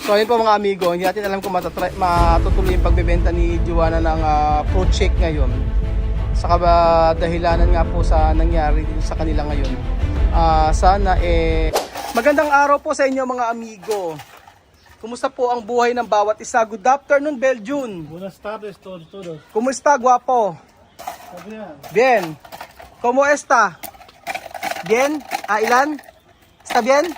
So ayun po mga amigo, hindi natin alam kung matutuloy yung pagbebenta ni Joanna ng fruit shake ngayon. Sa dahilanan nga po sa nangyari dito sa kanila ngayon. Sana magandang araw po sa inyo mga amigo. Kumusta po ang buhay ng bawat isa? Good afternoon, Belgium. Buenas tardes todos. Kumusta, guwapo? Bien. ¿Cómo está? Bien? Ilan? Está bien?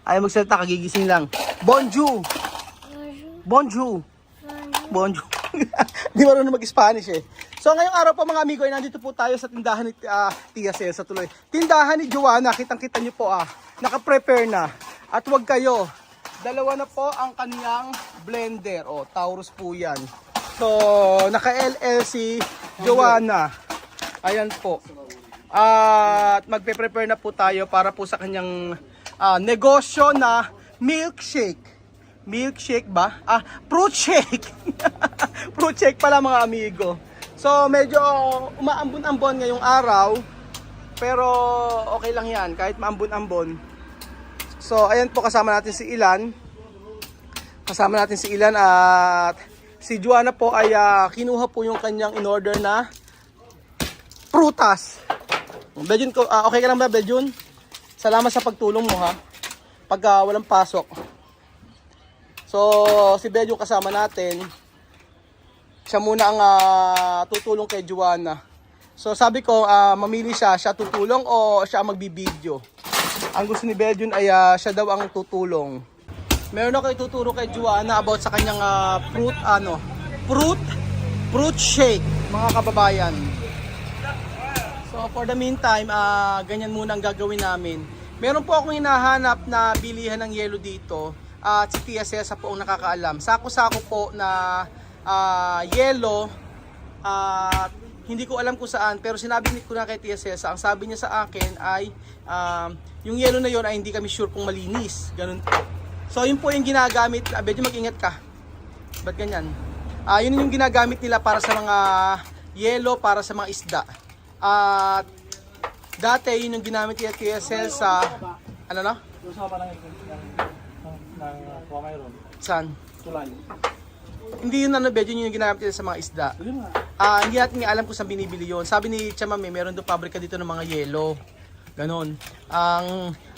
Ayaw magsalita, kagigising lang. Bonjour. Bonjour. Bonjour. Di marunong mag-Spanish eh. So ngayong araw po mga amigo ay nandito po tayo sa tindahan ni Tia Celsa tuloy. Tindahan ni Joanna, kitang-kita niyo po naka-prepare na. At wag kayo, dalawa na po ang kaniyang blender. Taurus po yan. So naka-LL si Joanna. Ayan po. At magpe-prepare na po tayo para po sa kanyang negosyo na milkshake. Milkshake ba? Fruit shake. Fruit shake pala mga amigo. So medyo umaambon-ambon ngayong araw. Pero okay lang yan kahit maambon-ambon. So ayan po, kasama natin si Ilan. At si Joanna po ay kinuha po yung kanyang in-order na prutas. Belgian, okay ka lang ba Belgian? Salamat sa pagtulong mo pag walang pasok. So si Belgian kasama natin. Siya muna ang tutulong kay Joanna. So sabi ko, mamili siya tutulong o siya ang magbibideo. Ang gusto ni Belgian ay siya daw ang tutulong. Meron ako ituturo kay Joanna about sa kanyang fruit shake, mga kababayan. So for the meantime, ganyan muna ang gagawin namin. Meron po akong hinahanap na bilihan ng yelo dito. At si Tia Celsa po ang nakakaalam. Sako-sako po na yelo. Hindi ko alam kung saan, pero sinabi ko na kay Tia Celsa. Ang sabi niya sa akin ay yung yelo na yon ay hindi kami sure kung malinis. Ganun po. So yun po yung ginagamit. Medyo mag-ingat ka. Ba't ganyan? Yun yung ginagamit nila para sa mga yelo, para sa mga isda. At dati yun yung ginamit niya Tia Celsa. Ano no? Saan? Tulay. Hindi yun Belgian, yun yung ginamit nila sa mga isda. Hindi natin alam kung saan binibili yun. Sabi ni Chamame, meron doon pabrika dito ng mga yelo. Ganon.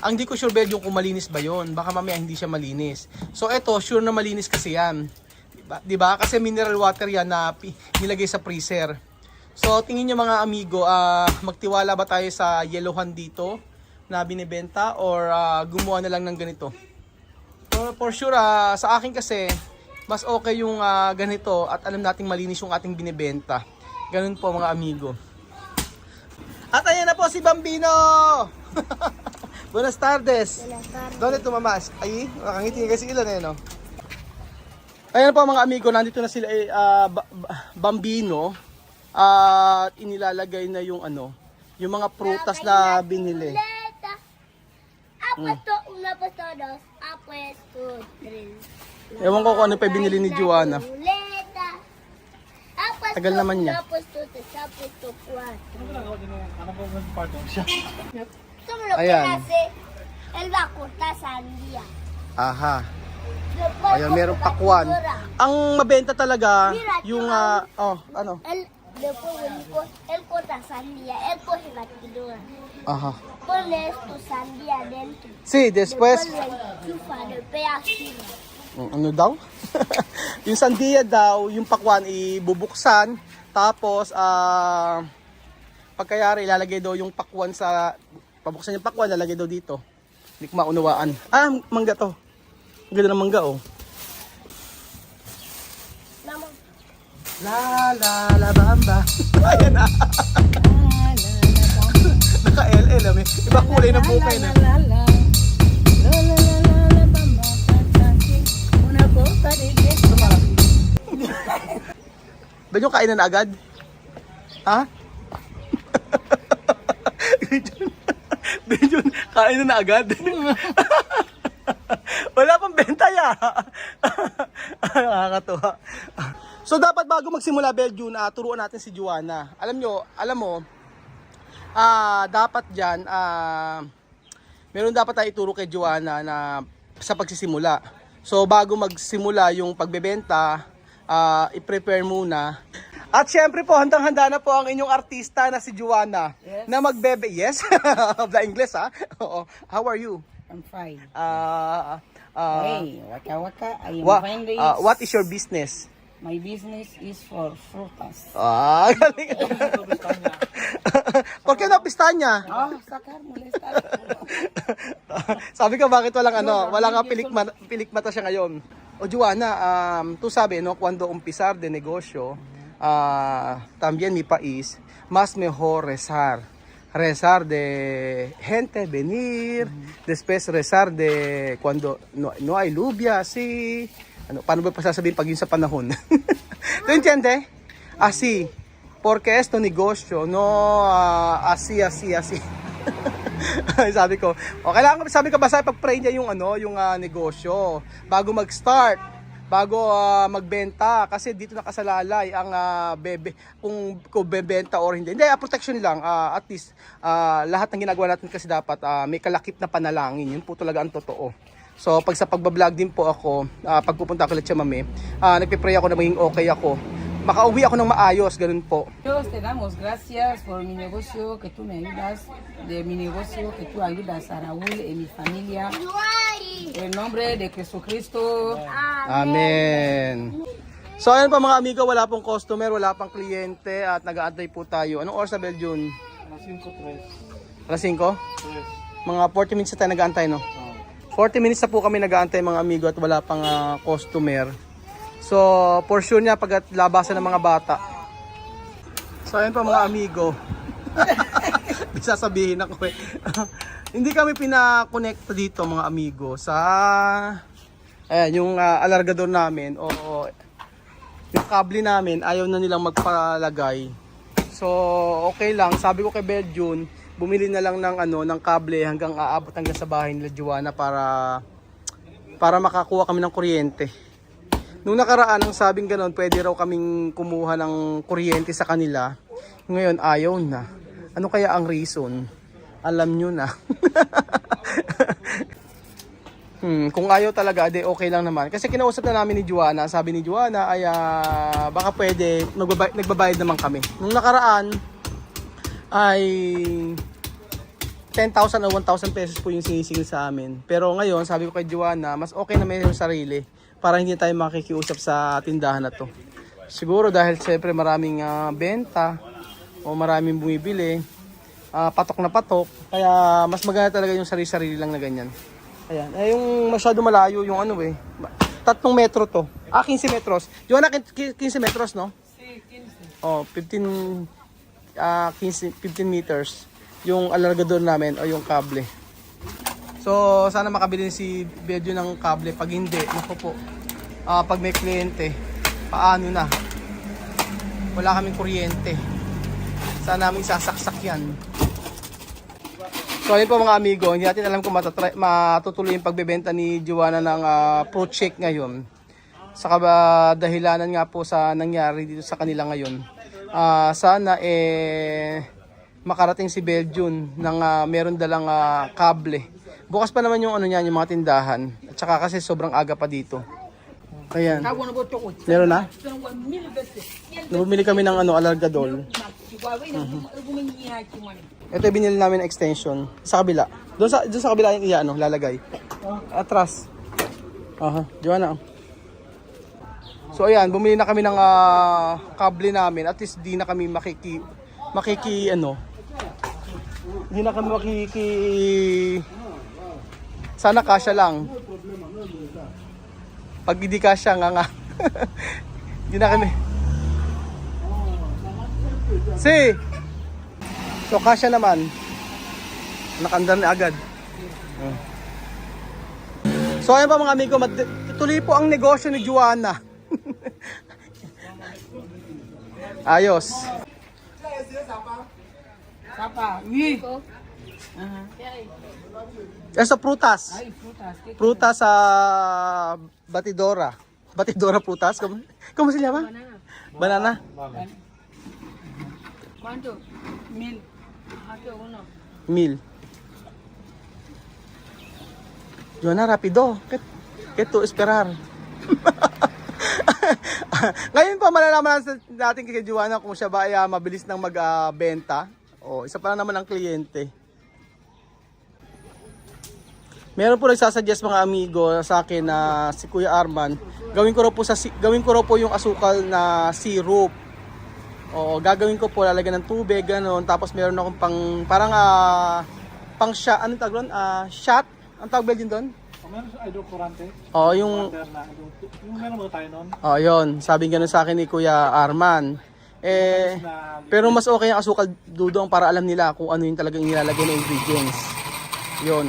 Ang di ko sure Belgian kung malinis ba yun. Baka mamaya hindi siya malinis. So eto, sure na malinis kasi yan. Diba? Kasi mineral water yan na nilagay sa freezer. So tingin nyo mga amigo, magtiwala ba tayo sa yelohan dito na binibenta or gumawa na lang ng ganito? So, for sure, sa akin kasi, mas okay yung ganito at alam nating malinis yung ating binibenta. Ganun po mga amigo. At ayan na po si Bambino! Buenas tardes! Doon ito mamas. Ay, nakangiti kasi ilan no? Ayan po mga amigo, nandito na sila Bambino. At inilalagay na yung yung mga prutas na binili. Ewan ko kung ano pa binili ni Joanna. Tagal naman niya. Ayan. Aha. Ayan, merong pakwan. Ang mabenta talaga yung ano? El corta sandía, el coge batidora. Aha. Pones tu sandía dentro. Sí, después. Chufa del pedacito. Ano daw? Yung sandia daw, yung pakwan ibubuksan. Tapos, pagkayari, ilalagay daw yung pakwan sa... Pabuksan yung pakwan, lalagay daw dito. Hindi ko maunawaan. Mangga to. Ang ganda ng mangga, La la la bamba. Ayan na. Naka-LL Iba kulay ng bukay na. Medyo kainan na agad? Ha? Medyo kainan na agad? Wala pang benta ya. Nakakatuwa. So dapat bago magsimula Belgium, turuan natin si Joanna. Alam mo, dapat diyan meron dapat tayo ituro kay Joanna na sa pagsisimula. So bago magsimula yung pagbebenta, i-prepare muna. At syempre po, handang-handa na po ang inyong artista na si Joanna. Yes. Na magbebe. Yes? The English ha? Oo. How are you? I'm fine. Hey, Waka waka. I am What, fine. what is your business? My business is for frutas. Galing. ¿Por qué no pistaña? Oh, sacar, molestar. Sabi ko bakit walang pilik mata siya ngayon. O Joanna, tú sabe, no, cuando empezar de negocio, también mi país, más mejor rezar. Rezar de gente venir, después rezar de cuando no hay lluvia, así. Paano ba pasasabihin pag yun sa panahon? ¿Tú entiende? Así. Porque esto negosyo, no así. Sabi ko, sabi ko basta pag-pray niya yung negosyo bago mag-start, bago magbenta, kasi dito nakasalalay ang bebe kung bebenta or hindi. Hindi, protection lang. At least lahat ng ginagawa natin kasi dapat may kalakip na panalangin. Yun po talaga ang totoo. So pag sa pagbablog din po ako, pagpupunta ko ulit sa mami, nagpe-pray ako na maging okay ako. Makauwi ako ng maayos, ganun po. Dios, te damos gracias por mi negocio que tú me ayudas, de mi negocio que tú ayudas a Raúl y mi familia. En nombre de Jesucristo. Amen. So ayun pa mga amigo, wala pong customer, wala pang kliyente at nag-aantay po tayo. Anong oras na bell, June? Alas 5? Mga 40 minutes na tayo nag-aantay, no? 40 minutes na po kami nag-aantay mga amigo at wala pang customer. So, for sure niya pag labasan ng mga bata. So, ayun pa mga amigo. Bisa sabihin ako eh. Hindi kami pinakonekta dito mga amigo sa yung alargador namin o yung kable namin, ayaw na nilang magpalagay. So, okay lang. Sabi ko kay Beljun, bumili na lang ng kable hanggang aabot hanggang sa bahay nila Joanna para makakuha kami ng kuryente. Nung nakaraan, ang sabing gano'n, pwede raw kaming kumuha ng kuryente sa kanila. Ngayon, ayaw na. Ano kaya ang reason? Alam nyo na. Kung ayaw talaga, de okay lang naman. Kasi kinausap na namin ni Joanna. Sabi ni Joanna ay baka pwede, nagbabayad naman kami. Nung nakaraan, ay 10,000 o 1,000 pesos po yung sinisingil sa amin. Pero ngayon, sabi ko kay Joanna, mas okay na may sarili para hindi tayo makikiusap sa tindahan na to. Siguro dahil siyempre maraming benta o maraming bumibili, patok na patok, kaya mas maganda talaga yung sarili-sarili lang na ganyan. Ayan, yung masyado malayo yung 3 metro to. 15 metros. Joanna, 15 metros, no? Sí, 15. Oh, 15 meters yung alargador namin o yung kable. So, sana makabili si Bedyo ng kable. Pag hindi, naku po, pag may kliyente, paano na? Wala kaming kuryente. Sana namin sasaksak yan. So, ayun po mga amigo, hindi natin alam kung matutuloy yung pagbebenta ni Joanna ng fruit shake ngayon. Sa dahilanan nga po sa nangyari dito sa kanila ngayon. Sana makarating si Beljun ng meron dalang kable. Bukas pa naman yung yung mga tindahan. At saka kasi sobrang aga pa dito. Ayan. Meron na? Bumili kami ng alargador. Ito yung binili namin extension. Sa kabila. Doon sa kabila yung lalagay. Atras. Aha, Joanna. So ayan, bumili na kami ng kable namin. At least di na kami Hindi na kami sana kasya lang. Pag hindi kasya nga. Hindi na kami. So kasya naman. Nakandar na agad. So ayun pa mga amigo, tuloy po ang negosyo ni Joanna. Ayos. Sapa, oui. Eso prutas. Ay, frutas. Prutas sa batidora. Batidora prutas. ¿Cómo se llama? Banana. ¿Cuánto? 1000. Hace uno. 1000. Joanna, rapido. Que tú esperar. Ngayon pa malalaman natin kay Joanna kung siya ba ay mabilis nang magbenta. O, isa pa lang naman ang kliyente. Meron po nagsasuggest mga amigo sa akin na si Kuya Arman, gawin ko raw po yung asukal na syrup. O, gagawin ko po, lalagyan ng tubig, gano'n. Tapos meron akong parang pang shot, anong tawag doon? Shot? Ang tawag din doon? Meron sa idol kurante. Oo, yung Meron mo tayo nun. oh, yun. Sabi gano'n sa akin ni Kuya Arman. Pero mas okay ang asukal dudong para alam nila kung ano yung talagang nilalagay na ingredients. Yun.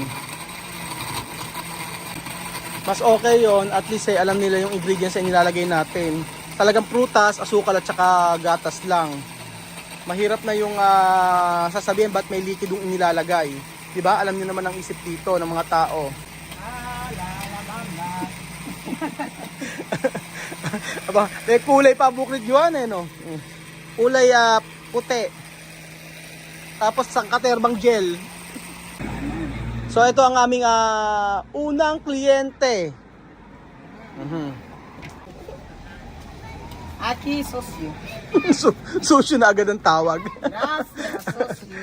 Mas okay yon, at least alam nila yung ingredients na nilalagay natin. Talagang prutas, asukal at saka gatas lang. Mahirap na yung sasabihin ba't may likidong inilalagay. Diba? Alam niyo naman ang isip dito ng mga tao. Aba, may kulay pa buklit Juan no? Kulay puti. Tapos sangkaterbang gel. So ito ang aming unang kliyente. Aqui, socio. Sushi na agad ang tawag. Gracias, socio.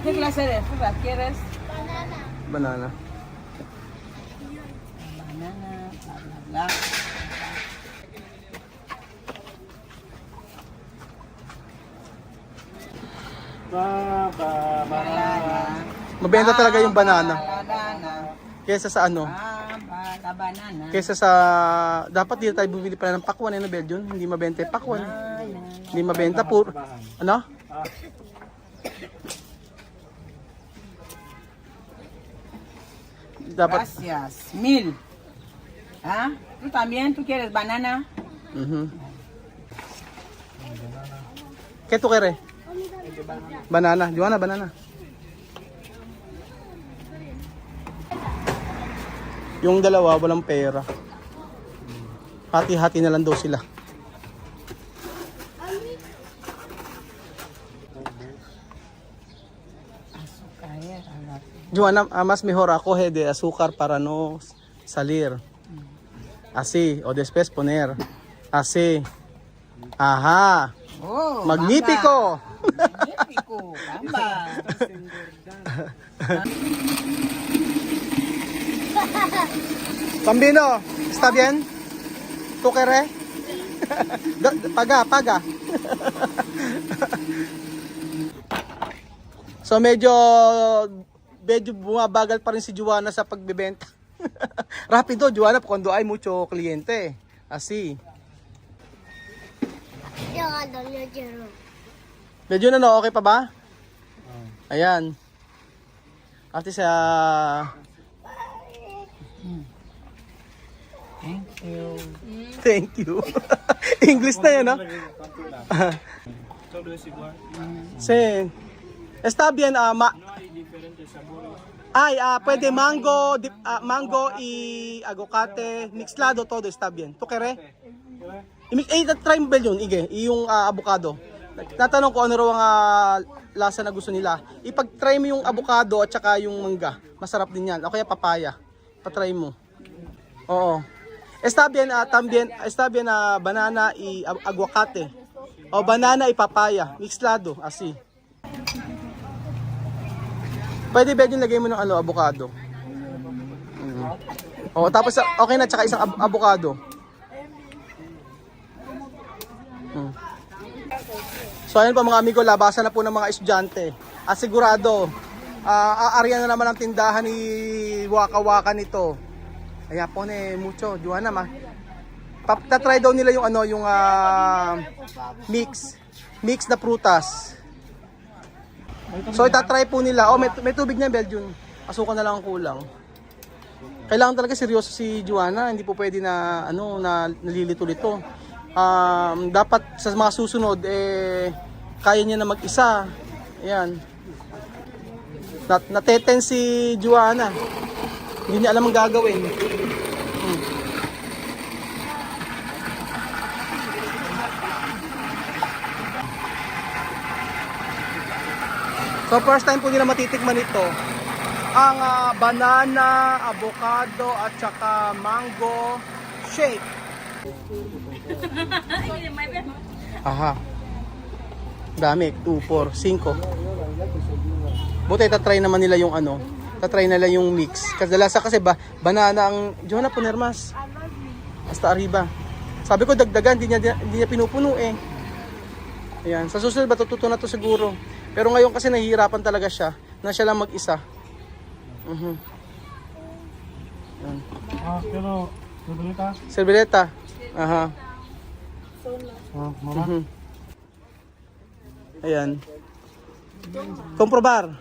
¿Qué clase de fruta quieres? Banana. Banana, bla, bla, bla. Banana. Mabenta talaga yung banana. Banana. Kesa sa ano? La banana. Kesa sa dapat dito tayo bumili pala ng pakwan na Belgian, hindi mabenta yung pakwan. Hindi mabenta puro ano? Dapat Gracias. 1000. ¿Tú también? ¿Tú quieres banana? ¿Qué tú quieres? Banana. Joanna, banana. Yung dalawa, walang pera. Hati-hati na lang daw sila. Joanna, mas mejor acoge de azúcar para no salir. Así, o después poner. Así. Ajá. Oh, Magnífico. Magnífico. Bamba. Pambino, está bien? ¿Tú quieres? Paga. So medyo bumabagal pa rin si Joanna sa pagbebenta. Rapido, Joanna, cuando hay mucho cliente. Así. Medyo na no, okay pa ba? Ayan. Ate sa Thank you. English na yan, no? Sí. Está bien, pwede mango, mango y aguacate, mixlado, todo está bien. ¿Tú quieres? Try mo ba yun, Ige? Yung avocado. Natanong ko ano raw ang lasa na gusto nila. Ipag-try mo yung avocado at saka yung mangga. Masarap din yan. O kaya papaya. Pa-try mo. Oo. Está bien, banana y aguacate. O banana y papaya. Mixlado, así. Pwede ba yung lagay mo ng avocado? O, tapos okay na, tsaka isang avocado. So ayun po mga amigo, labasan na po ng mga estudyante. At sigurado, aaryan na naman ang tindahan ni Waka Waka nito. Kaya po mucho, Joanna tatry daw nila yung mix na prutas. So itatry po nila. Oh, may tubig na Belgian. Asukan na lang ang kulang. Kailangan talaga seryoso si Joanna, hindi po pwede na na nalilito-lito. Dapat sa mga susunod kaya niya na mag-isa. Ayan. Nateten si Joanna. Hindi niya alam ang gagawin. So first time po nila matitikman ito. ang banana, avocado, at saka mango shake. Aha. Dami. 2, 4, 5. Buti tatry naman nila yung ano. Tatry nila yung mix. Kadalasan kasi banana ang... Johanna Punermas. Hasta arriba. Sabi ko dagdagan. Hindi niya pinupuno eh. Ayan. Sa susunod matututo na to siguro. Pero ngayon kasi nahihirapan talaga siya. Na siya lang mag-isa. Ayan. Pero, Roberta, Servileta. Aha. mama. Ayan. Comprobar.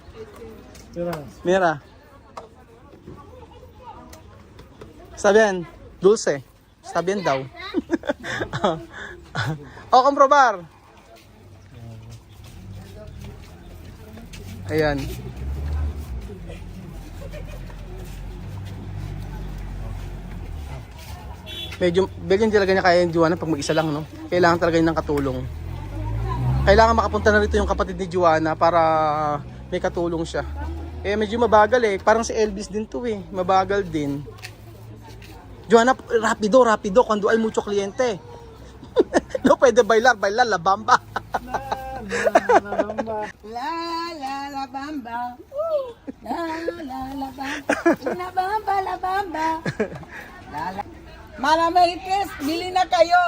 Pero, Mira. Está bien. Dulce. Está bien daw. O, comprobar. Ayan. Medyo hindi talaga niya kaya yung Juana pag mag-isa lang, no? Kailangan talaga niya ng katulong. Kailangan makapunta na rito yung kapatid ni Juana para may katulong siya. Eh medyo mabagal eh. Parang si Elvis din to eh. Mabagal din. Juana, rapido. Cuando hay mucho cliente. No pwede bailar, la bamba. La la bamba. La la bamba. La bamba, la bamba. La. Malamerites, bili na kayo.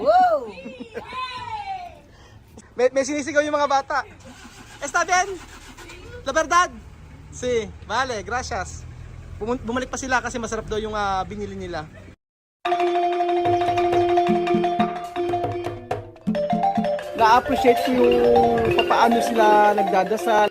Wow. May sinisigaw yung mga bata. Está bien? La verdad? Sí, vale, gracias. Bumalik pa sila kasi masarap daw yung binili nila. Na-appreciate ko yung paano sila nagdadasal.